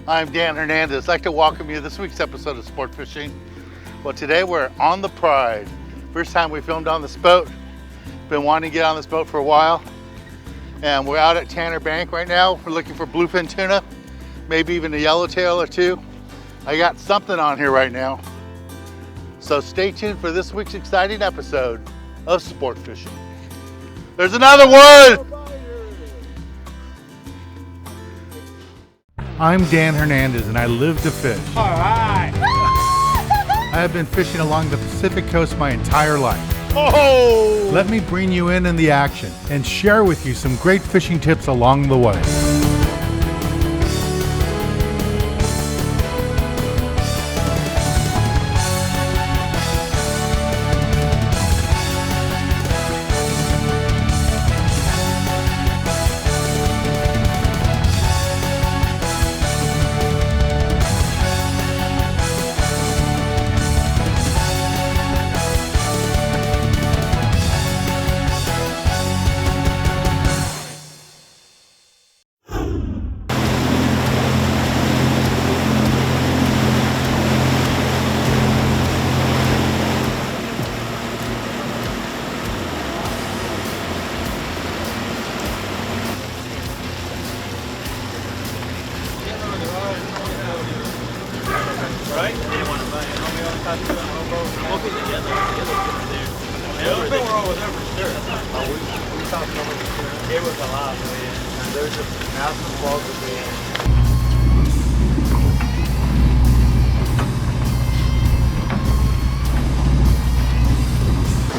I'm Dan Hernandez. I'd like to welcome you to this week's episode of Sport Fishing. Well, today we're on the Pride. First time we filmed on this boat. Been wanting to get on this boat for a while. And we're out at Tanner Bank right now. We're looking for bluefin tuna, maybe even a yellowtail or two. I got something on here right now. So stay tuned for this week's exciting episode of Sport Fishing. There's another one! I'm Dan Hernandez and I live to fish. All right. I have been fishing along the Pacific coast my entire life. Oh! Let me bring you in the action and share with you some great fishing tips along the way. Right? They didn't want to buy it. We all talked to them. We'll be together. We're over there for sure. We talked over there. It was a lot, man. And there's just massive balls of man.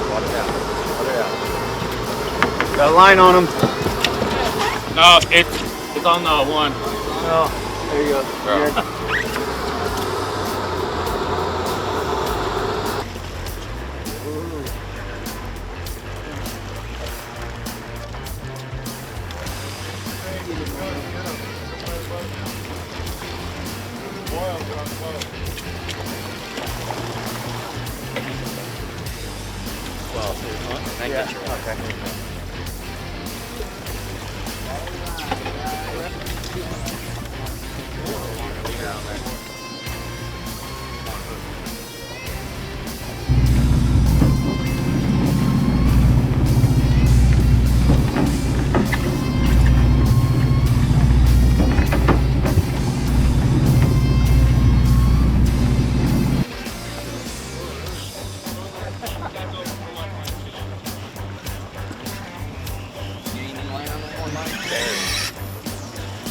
Water out. Got a line on them. No, it's on the one. Oh, there you go. Well, thank you. Okay.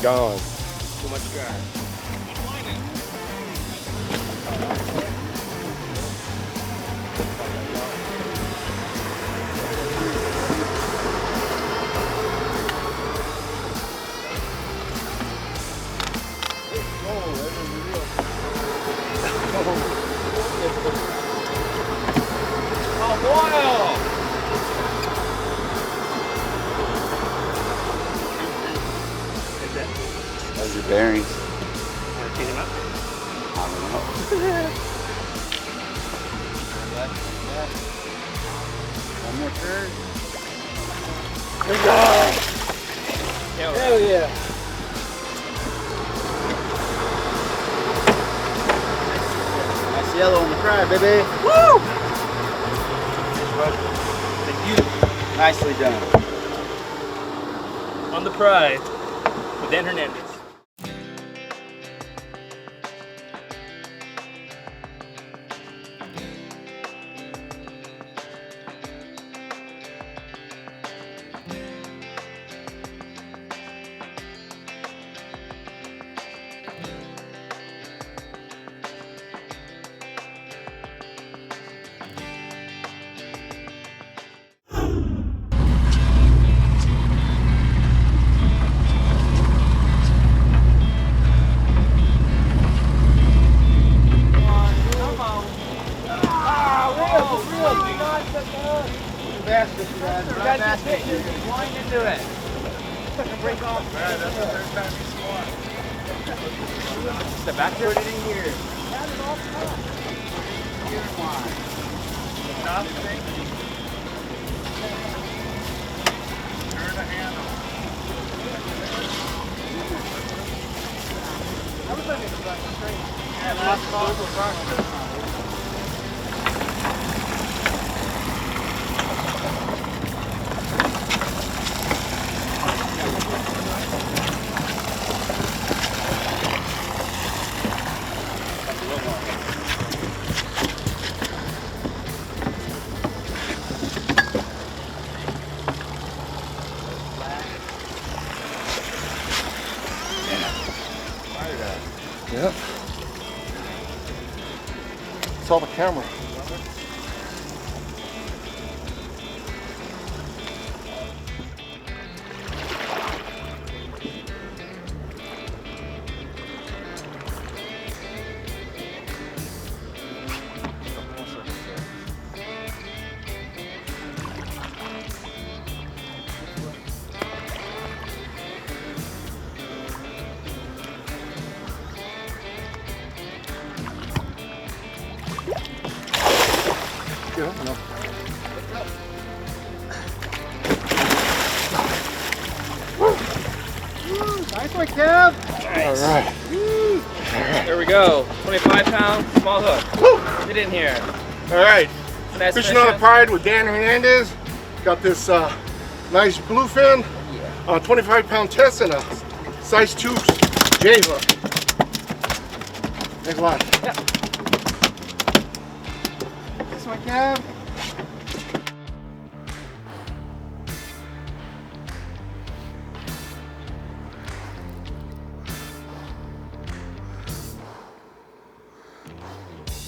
Gone. Too much grass. Oh, boil! Those are bearings. Want to clean them up? I don't know. One more turn. Hell yeah. Nice yellow on the fry, baby. Woo! Thank you. Nicely done. On the Pride with Dan Hernandez. Wind into it. Break off. That's the third time you squat. Step back. Put it in here. Stop. Turn the handle. Yep. Saw the camera. Yeah, no. Nice one, Kev. All right. There we go. 25-pound small hook. Get in here. All right. Nice Fishing on the Pride with Dan Hernandez. Got this nice bluefin, 25-pound test, and a size 2 J hook. Thanks a lot. Yeah. Nice one, Kev.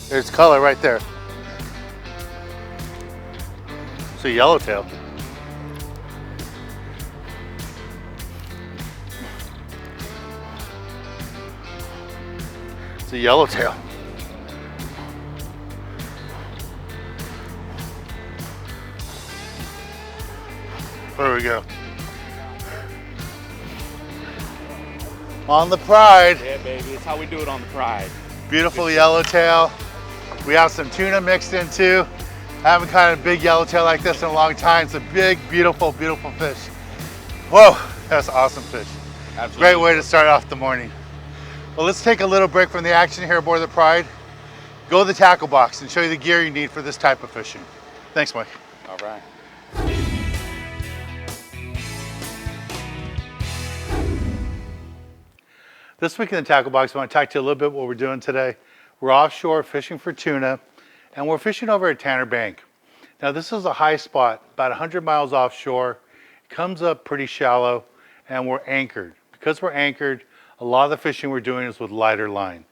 There's color right there. It's a yellowtail. It's a yellowtail. There we go. On the Pride. Yeah, baby. It's how we do it on the Pride. Beautiful yellowtail. We have some tuna mixed in too. I haven't caught a big yellowtail like this in a long time. It's a big, beautiful, beautiful fish. Whoa, that's awesome fish. Absolutely. Great way to start off the morning. Well, let's take a little break from the action here aboard the Pride. Go to the tackle box and show you the gear you need for this type of fishing. Thanks, Mike. All right. This week in the tackle box, I want to talk to you a little bit what we're doing today. We're offshore fishing for tuna, and we're fishing over at Tanner Bank. Now, this is a high spot, about 100 miles offshore. It comes up pretty shallow, and we're anchored. Because we're anchored, a lot of the fishing we're doing is with lighter line.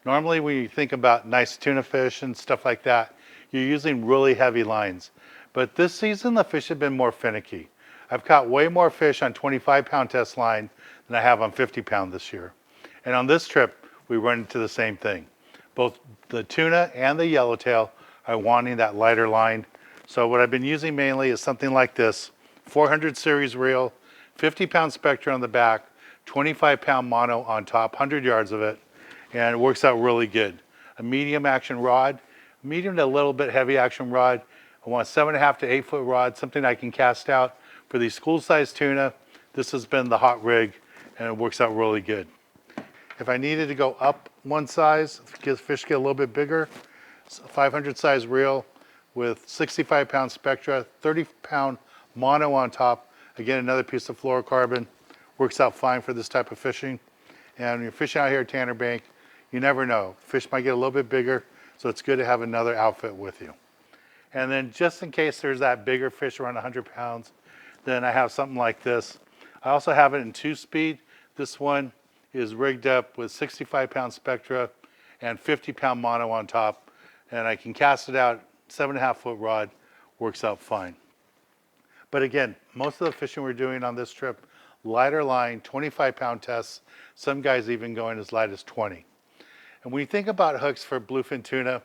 Normally, when you think about nice tuna fish and stuff like that, you're using really heavy lines. But this season, the fish have been more finicky. I've caught way more fish on 25-pound test line than I have on 50-pound this year. And on this trip, we run into the same thing. Both the tuna and the yellowtail are wanting that lighter line. So what I've been using mainly is something like this, 400 series reel, 50-pound Spectra on the back, 25-pound mono on top, 100 yards of it, and it works out really good. A medium action rod, medium to a little bit heavy action rod. I want a 7.5 to 8 foot rod, something I can cast out for these school-sized tuna. This has been the hot rig, and it works out really good. If I needed to go up one size, fish get a little bit bigger, 500 size reel with 65-pound Spectra, 30-pound mono on top. Again, another piece of fluorocarbon. Works out fine for this type of fishing. And when you're fishing out here at Tanner Bank, you never know. Fish might get a little bit bigger, so it's good to have another outfit with you. And then just in case there's that bigger fish around 100 pounds, then I have something like this. I also have it in 2-speed. This one is rigged up with 65-pound Spectra and 50-pound mono on top, and I can cast it out, 7.5 foot rod, works out fine. But again, most of the fishing we're doing on this trip, lighter line, 25-pound tests, some guys even going as light as 20. And when you think about hooks for bluefin tuna,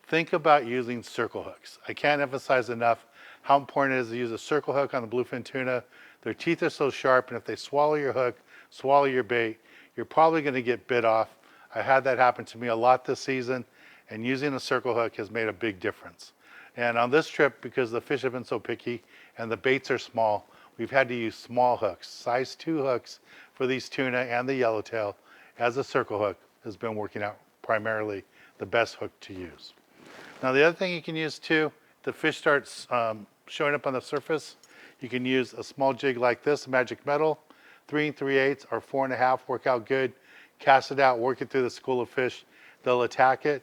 think about using circle hooks. I can't emphasize enough how important it is to use a circle hook on the bluefin tuna. Their teeth are so sharp, and if they swallow your hook, swallow your bait, you're probably going to get bit off. I had that happen to me a lot this season, and using a circle hook has made a big difference. And on this trip, because the fish have been so picky and the baits are small, we've had to use small hooks, size 2 hooks for these tuna and the yellowtail as a circle hook. has been working out primarily the best hook to use. Now the other thing you can use too, the fish starts showing up on the surface, you can use a small jig like this, magic metal, 3 3/8 or 4.5 work out good. Cast it out, work it through the school of fish, they'll attack it.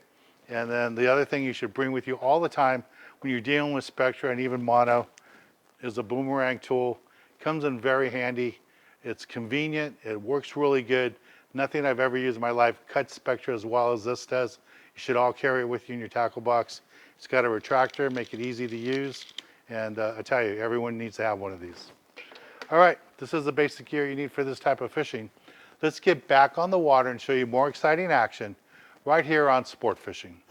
And then the other thing you should bring with you all the time when you're dealing with spectra and even mono is a boomerang tool. Comes in very handy. It's convenient, it works really good. Nothing I've ever used in my life cuts spectra as well as this does. You should all carry it with you in your tackle box. It's got a retractor, make it easy to use. And I tell you, everyone needs to have one of these. All right, this is the basic gear you need for this type of fishing. Let's get back on the water and show you more exciting action right here on Sport Fishing.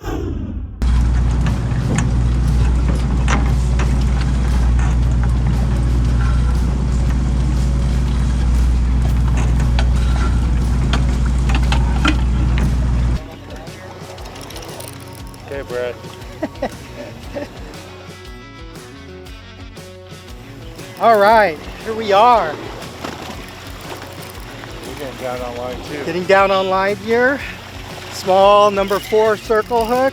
Okay, Brad. All right, here we are. You're getting down on line too. Getting down on line here. Small number 4 circle hook.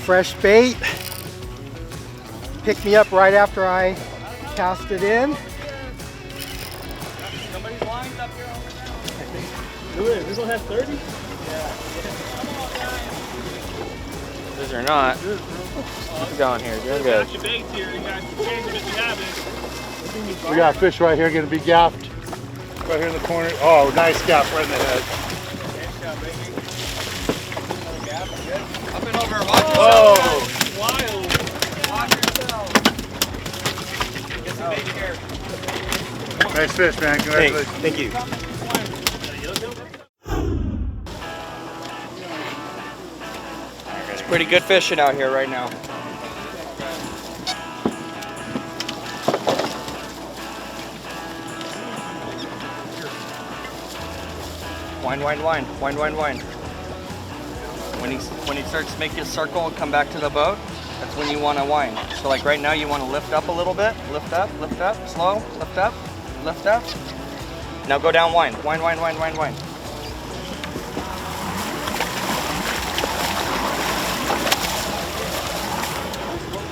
Fresh bait. Picked me up right after I cast it in. Somebody's lined up here over now. This one has 30? Yeah. These are not. Keep going here. Doing good. Got your baits here. You guys can change them if you have it. We got a fish right here gonna be gaffed. Right here in the corner. Oh, nice gaff right in the head. Up and over. Watch yourself. Oh! Wild. Watch yourself. Get some bait here. Nice fish, man. Congratulations. Thank you. It's pretty good fishing out here right now. Wind, wind, wind, wind, wind, wind. When he starts to make his circle and come back to the boat, that's when you want to wind. So like right now you want to lift up a little bit, lift up, slow, lift up, lift up. Now go down, wind, wind, wind, wind, wind, wind.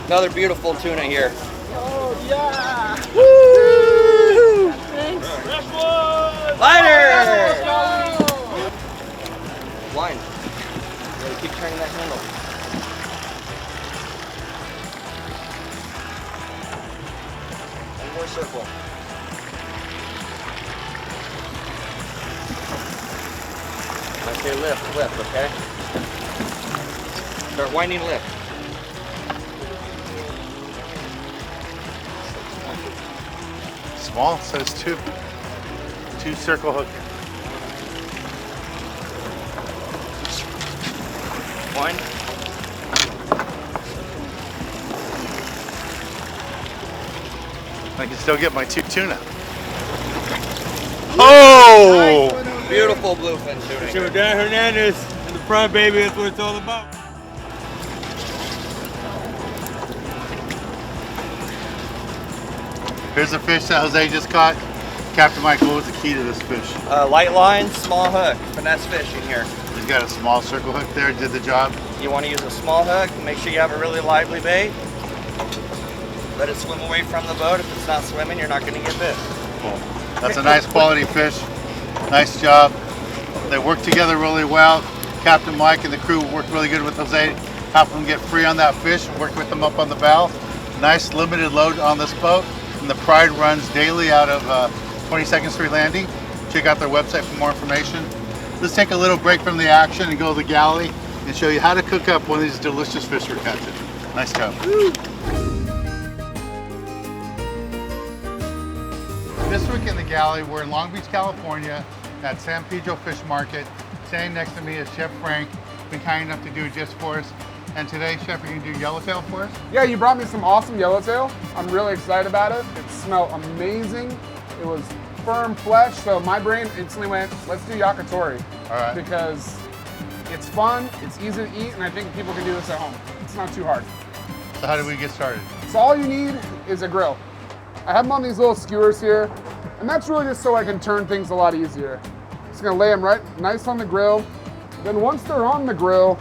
Another beautiful tuna here. Oh, yeah. Woo! Thanks. Fresh one. Lighter! Line. You gotta keep turning that handle. One more circle. Okay, lift, okay? Start winding lift. Small, so it's two circle hook. Wind. I can still get my 2 tuna. Oh! Beautiful bluefin tuna. So Dan Hernandez in the front, baby. That's what it's all about. Here's the fish that Jose just caught. Captain Mike, what was the key to this fish? Light line, small hook. Finesse fishing here. He's got a small circle hook there, did the job. You want to use a small hook. Make sure you have a really lively bait. Let it swim away from the boat. If it's not swimming, you're not going to get bit. Cool. That's a nice quality fish. Nice job. They worked together really well. Captain Mike and the crew worked really good with Jose, helped him get free on that fish, worked with them up on the bow. Nice limited load on this boat. And the Pride runs daily out of 22nd Street Landing. Check out their website for more information. Let's take a little break from the action and go to the galley and show you how to cook up one of these delicious fish we're catching. Nice job. Woo. This week in the galley, we're in Long Beach, California at San Pedro Fish Market. Standing next to me is Chef Frank, been kind enough to do it just for us. And today, Chef, you're gonna do yellowtail for us? Yeah, you brought me some awesome yellowtail. I'm really excited about it. It smelled amazing. It was firm flesh, so my brain instantly went, let's do yakitori. All right. Because it's fun, it's easy to eat, and I think people can do this at home. It's not too hard. So how do we get started? So all you need is a grill. I have them on these little skewers here, and that's really just so I can turn things a lot easier. Just gonna lay them right nice on the grill, Then once they're on the grill,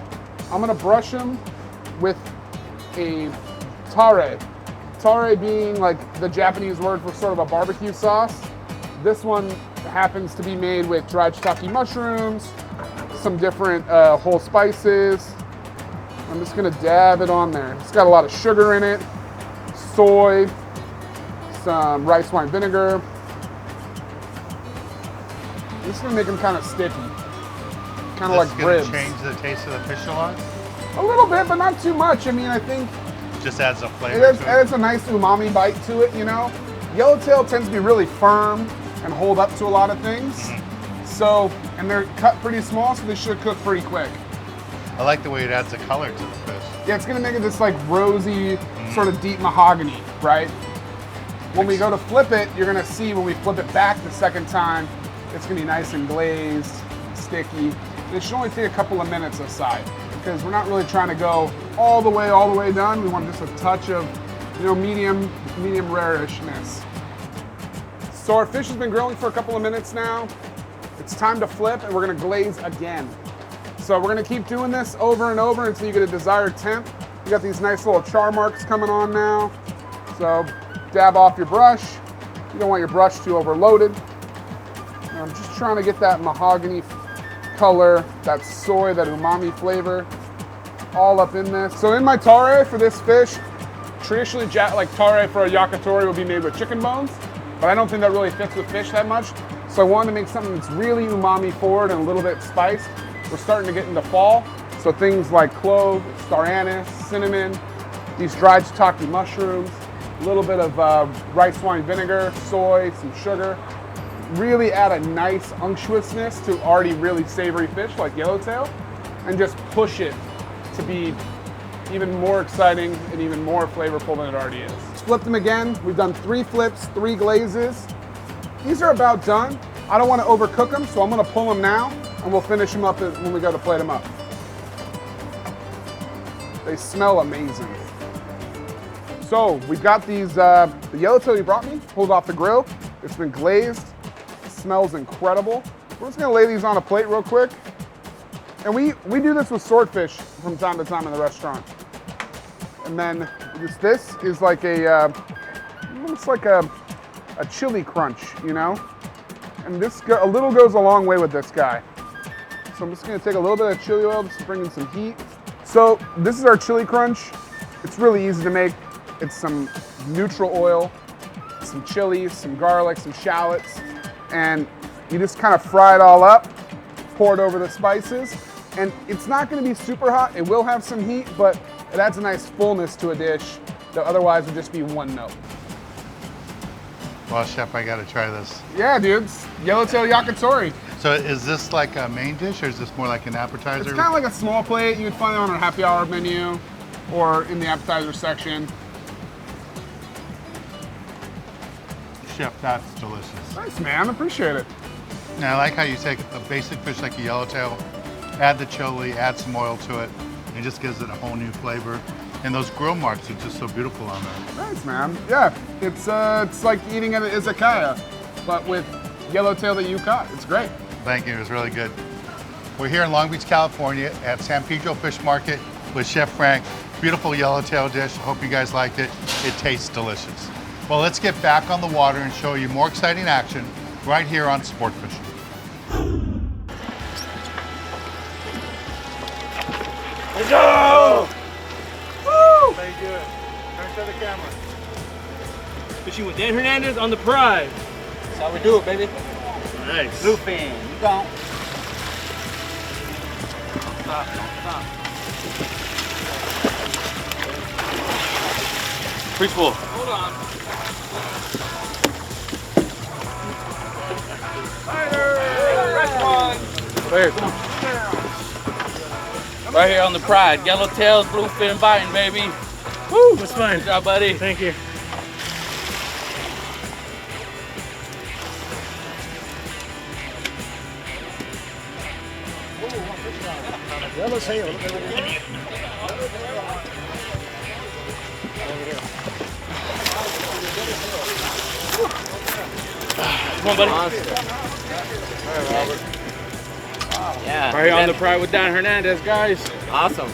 I'm gonna brush them with a tare. Tare being like the Japanese word for sort of a barbecue sauce. This one happens to be made with dried shiitake mushrooms, some different whole spices. I'm just gonna dab it on there. It's got a lot of sugar in it, soy, some rice wine vinegar. This is gonna make them kind of sticky, kind of like ribs. Change the taste of the fish a lot? A little bit, but not too much. I mean, I think Just adds a flavor it to it. adds a nice umami bite to it, you know? Yellowtail tends to be really firm and hold up to a lot of things. So, and they're cut pretty small, so they should cook pretty quick. I like the way it adds a color to the fish. Yeah, it's gonna make it this like rosy, sort of deep mahogany, right? When we go to flip it, you're gonna see when we flip it back the second time, it's gonna be nice and glazed, sticky. And it should only take a couple of minutes aside because we're not really trying to go all the way done. We want just a touch of, you know, medium rare-ishness. So our fish has been grilling for a couple of minutes now. It's time to flip and we're gonna glaze again. So we're gonna keep doing this over and over until you get a desired temp. You got these nice little char marks coming on now. So dab off your brush. You don't want your brush too overloaded. And I'm just trying to get that mahogany color, that soy, that umami flavor all up in this. So in my tare for this fish, traditionally like tare for a yakitori would be made with chicken bones, but I don't think that really fits with fish that much. So I wanted to make something that's really umami forward and a little bit spiced. We're starting to get into fall, so things like clove, star anise, cinnamon, these dried shiitake mushrooms, a little bit of rice wine vinegar, soy, some sugar, really add a nice unctuousness to already really savory fish like yellowtail, and just push it to be even more exciting and even more flavorful than it already is. Let's flip them again. We've done 3 flips, 3 glazes. These are about done. I don't want to overcook them, so I'm going to pull them now, and we'll finish them up when we go to plate them up. They smell amazing. So we've got these, the yellowtail you brought me, pulled off the grill. It's been glazed. It smells incredible. We're just gonna lay these on a plate real quick. And we do this with swordfish from time to time in the restaurant. And then this is like it's like a chili crunch, you know? And this a little goes a long way with this guy. So I'm just gonna take a little bit of chili oil, just to bring in some heat. So this is our chili crunch. It's really easy to make. It's some neutral oil, some chilies, some garlic, some shallots, and you just kind of fry it all up, pour it over the spices, and it's not gonna be super hot. It will have some heat, but it adds a nice fullness to a dish that otherwise would just be one note. Well, Chef, I gotta try this. Yeah, dude, it's yellowtail yakitori. So is this like a main dish or is this more like an appetizer? It's kind of like a small plate. You would find it on our happy hour menu or in the appetizer section. Chef, that's delicious. Nice, man, appreciate it. Now, I like how you take a basic fish like a yellowtail, add the chili, add some oil to it, and it just gives it a whole new flavor. And those grill marks are just so beautiful on there. Nice, man. Yeah, it's like eating at an izakaya, but with yellowtail that you caught. It's great. Thank you, it was really good. We're here in Long Beach, California at San Pedro Fish Market with Chef Frank. Beautiful yellowtail dish. I hope you guys liked it. It tastes delicious. Well, let's get back on the water and show you more exciting action right here on Sport Fishing. Let's go! Woo! How you doing? Turn to the camera. Fishing with Dan Hernandez on the Pride. That's how we do it, baby. Nice. Bluefin, you don't. Stop, stop. Pretty full. Hold on. Right here on the Pride. Yellowtails, bluefin biting, baby. Woo, that's fine. Good job, buddy. Thank you. Come on, buddy. Yeah. Right here on the Pride with Dan Hernandez, guys. Awesome.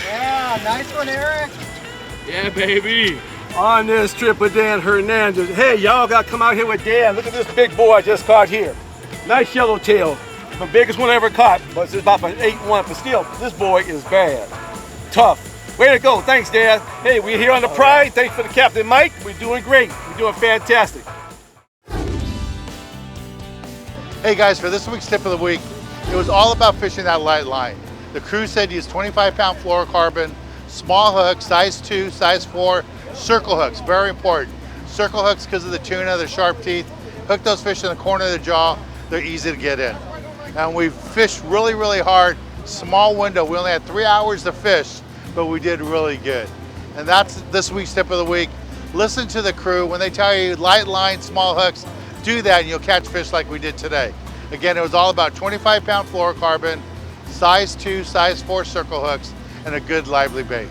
Yeah, nice one, Eric. Yeah, baby. On this trip with Dan Hernandez. Hey, y'all got to come out here with Dan. Look at this big boy I just caught here. Nice yellowtail. The biggest one I ever caught, but it's about an 8-1. But still, this boy is bad. Tough. Way to go. Thanks, Dan. Hey, we're here on the Pride. Thanks for the Captain Mike. We're doing great. We're doing fantastic. Hey guys, for this week's tip of the week, it was all about fishing that light line. The crew said use 25-pound fluorocarbon, small hooks, size 2, size 4, circle hooks, very important. Circle hooks because of the tuna, the sharp teeth. Hook those fish in the corner of the jaw, they're easy to get in. And we fished really, really hard, small window. We only had 3 hours to fish, but we did really good. And that's this week's tip of the week. Listen to the crew. When they tell you light line, small hooks, do that and you'll catch fish like we did today. Again, it was all about 25-pound fluorocarbon, size 2, size 4 circle hooks, and a good lively bait.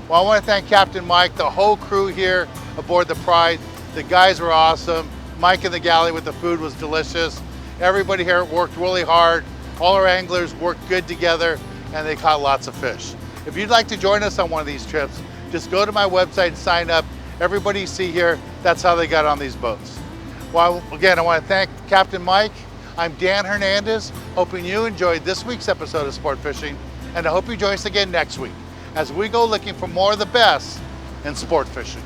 Well, I want to thank Captain Mike, the whole crew here aboard the Pride. The guys were awesome. Mike in the galley with the food was delicious. Everybody here worked really hard. All our anglers worked good together and they caught lots of fish. If you'd like to join us on one of these trips, just go to my website and sign up. Everybody you see here, that's how they got on these boats. Well, again, I want to thank Captain Mike. I'm Dan Hernandez, hoping you enjoyed this week's episode of Sport Fishing, and I hope you join us again next week as we go looking for more of the best in sport fishing.